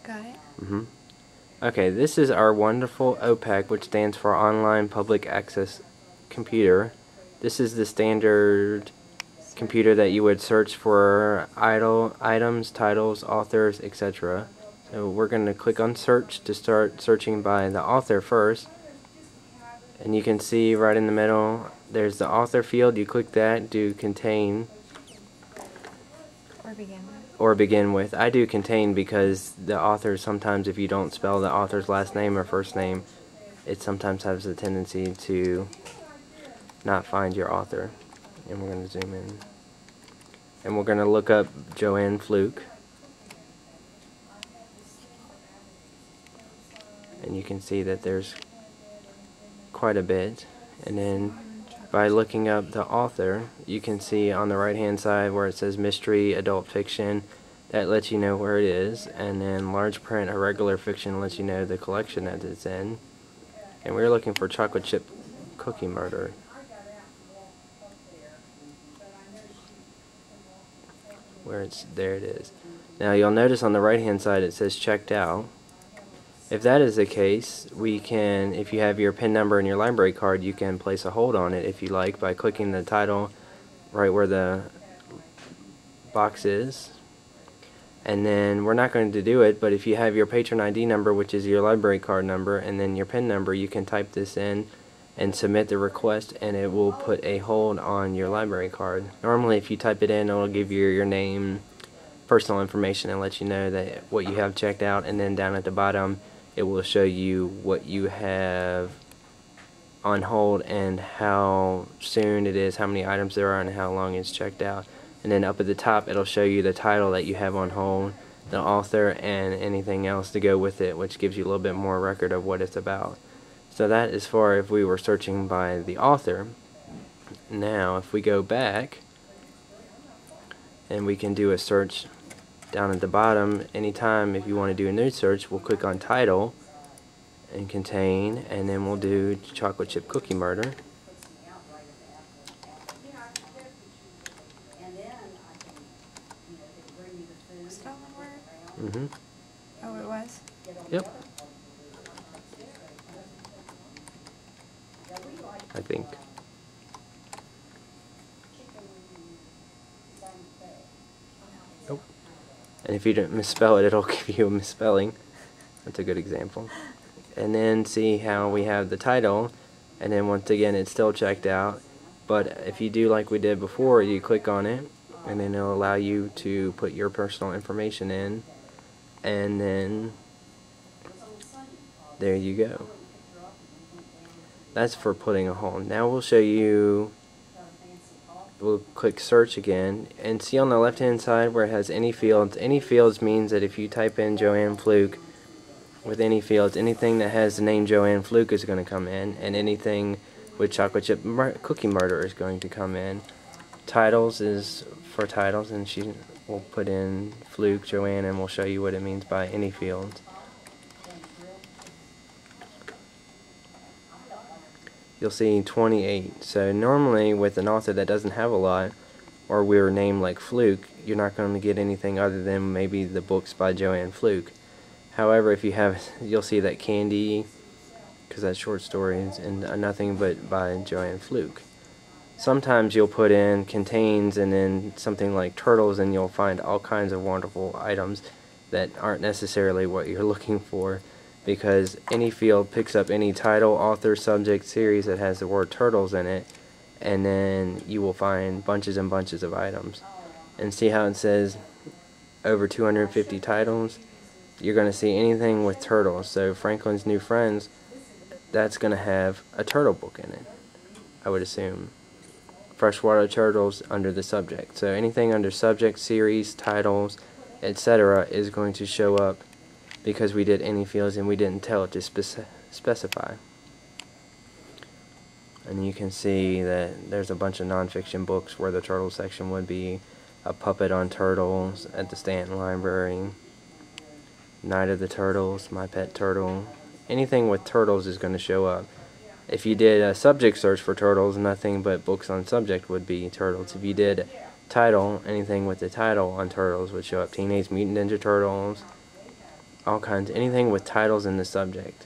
Got it. Okay, this is our wonderful OPAC, which stands for Online Public Access Computer. This is the standard computer that you would search for items, titles, authors, etc. So we're going to click on search to start searching by the author first. And you can see right in the middle there's the author field. You click that, do contain or begin with. I do contain because the author, sometimes if you don't spell the author's last name or first name, it sometimes has a tendency to not find your author. And we're going to zoom in. And we're going to look up Joanne Fluke. And you can see that there's quite a bit. And then by looking up the author, you can see on the right hand side where it says mystery, adult fiction, that lets you know where it is. And then large print or regular fiction lets you know the collection that it's in. And we're looking for chocolate chip cookie murder. There it is. Now you'll notice on the right hand side it says checked out. If that is the case, we can, if you have your PIN number and your library card, you can place a hold on it if you like by clicking the title right where the box is. And then we're not going to do it, but if you have your patron ID number, which is your library card number, and then your PIN number, you can type this in and submit the request, and it will put a hold on your library card. Normally if you type it in, it will give you your name, personal information, and let you know that what you have checked out, and then down at the bottom it will show you what you have on hold and how soon it is, how many items there are, and how long it's checked out. And then up at the top it'll show you the title that you have on hold, the author, and anything else to go with it, which gives you a little bit more record of what it's about. So that is for if we were searching by the author. Now if we go back and we can do a search down at the bottom, anytime if you want to do a new search, we'll click on title and contain, and then we'll do chocolate chip cookie murder. Oh, it was? Yep. I think. Nope. And if you don't misspell it, it'll give you a misspelling. That's a good example. And then see how we have the title, and then once again it's still checked out. But if you do like we did before, you click on it, and then it'll allow you to put your personal information in, and then there you go. That's for putting a hold. Now we'll show you, we'll click search again, and see on the left hand side where it has any fields. Any fields means that if you type in Joanne Fluke with any fields, anything that has the name Joanne Fluke is going to come in, and anything with chocolate chip cookie murder is going to come in. Titles is for titles, and she will put in Fluke, Joanne, and we'll show you what it means by any fields. You'll see 28. So normally with an author that doesn't have a lot, or we're named like Fluke, you're not going to get anything other than maybe the books by Joanne Fluke. However, if you have, you'll see that Candy, because that's short stories, and Nothing But by Joanne Fluke. Sometimes you'll put in contains and then something like turtles, and you'll find all kinds of wonderful items that aren't necessarily what you're looking for, because any field picks up any title, author, subject, series that has the word turtles in it, and then you will find bunches and bunches of items. And see how it says over 250 titles? You're going to see anything with turtles. So Franklin's New Friends, that's going to have a turtle book in it, I would assume. Freshwater turtles under the subject. So anything under subject, series, titles, etc. is going to show up, because we did any fields and we didn't tell it to specify. And you can see that there's a bunch of nonfiction books where the turtle section would be, a puppet on turtles at the Stanton Library, Night of the Turtles, My Pet Turtle. Anything with turtles is going to show up. If you did a subject search for turtles, nothing but books on subject would be turtles. If you did title, anything with the title on turtles would show up. Teenage Mutant Ninja Turtles, all kinds, anything with titles in the subject.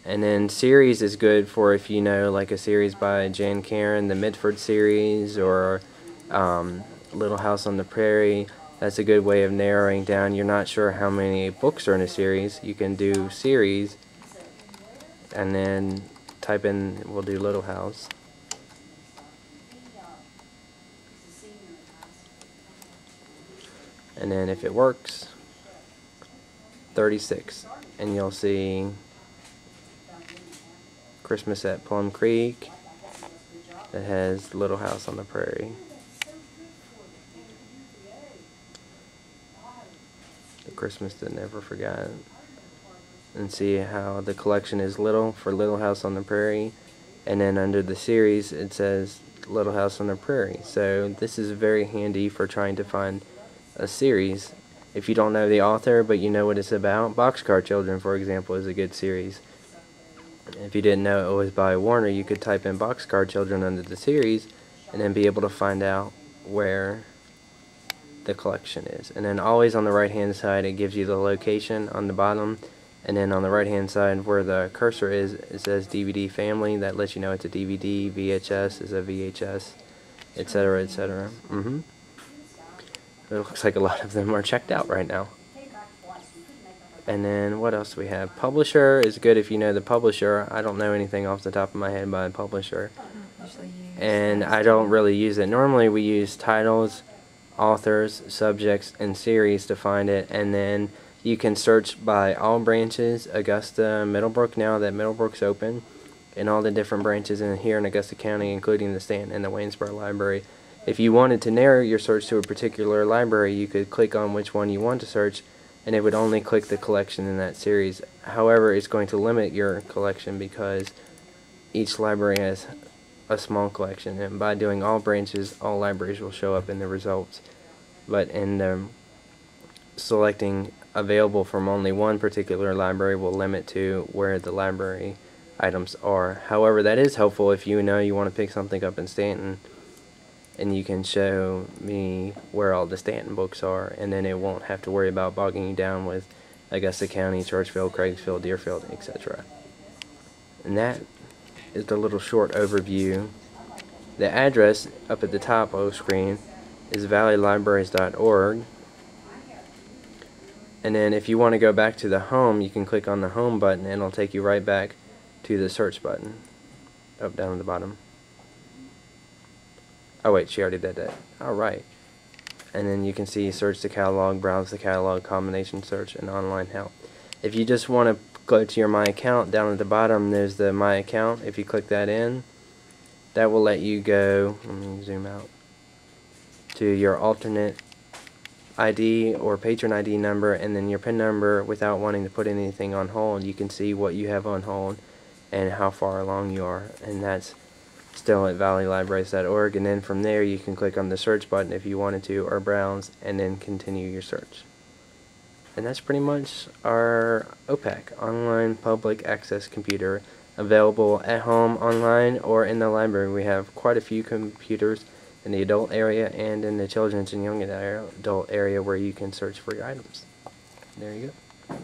And then series is good for if you know, like a series by Jan Karen, the Mitford series, or Little House on the Prairie. That's a good way of narrowing down. You're not sure how many books are in a series. You can do series and then type in, we'll do Little House. And then if it works, 36. And you'll see Christmas at Plum Creek that has Little House on the Prairie. The Christmas that Never Forgot. And see how the collection is little for Little House on the Prairie, and then under the series it says Little House on the Prairie. So this is very handy for trying to find a series. If you don't know the author but you know what it's about, Boxcar Children, for example, is a good series. If you didn't know it was by Warner, you could type in Boxcar Children under the series and then be able to find out where the collection is. And then always on the right hand side it gives you the location on the bottom, and then on the right hand side where the cursor is, it says DVD family. That lets you know it's a DVD, VHS is a VHS, etc., etc. It looks like a lot of them are checked out right now. And then what else do we have? Publisher is good if you know the publisher. I don't know anything off the top of my head by a publisher, and I don't really use it. Normally we use titles, authors, subjects, and series to find it, and then you can search by all branches, Augusta, Middlebrook, now that Middlebrook's open, and all the different branches in here in Augusta County, including the Stanton and the Waynesboro Library. If you wanted to narrow your search to a particular library, you could click on which one you want to search, and it would only click the collection in that series. However, it's going to limit your collection because each library has a small collection, and by doing all branches, all libraries will show up in the results. But in selecting available from only one particular library will limit to where the library items are. However, that is helpful if you know you want to pick something up in Stanton, and you can show me where all the Stanton books are, and then it won't have to worry about bogging you down with Augusta County, Churchville, Craigsville, Deerfield, etc. And that is the little short overview. The address up at the top of the screen is valleylibraries.org. And then if you want to go back to the home, you can click on the home button and it'll take you right back to the search button up down at the bottom. Oh wait, she already did that. Alright. And then you can see search the catalog, browse the catalog, combination search, and online help. If you just want to go to your My Account, down at the bottom there's the My Account. If you click that in, that will let you go, let me zoom out, to your alternate ID or patron ID number, and then your PIN number. Without wanting to put anything on hold, you can see what you have on hold and how far along you are, and that's still at valleylibraries.org. And then from there you can click on the search button if you wanted to, or browse, and then continue your search. And that's pretty much our OPAC, online public access computer, available at home, online, or in the library. We have quite a few computers in the adult area and in the children's and young adult area where you can search for your items. There you go.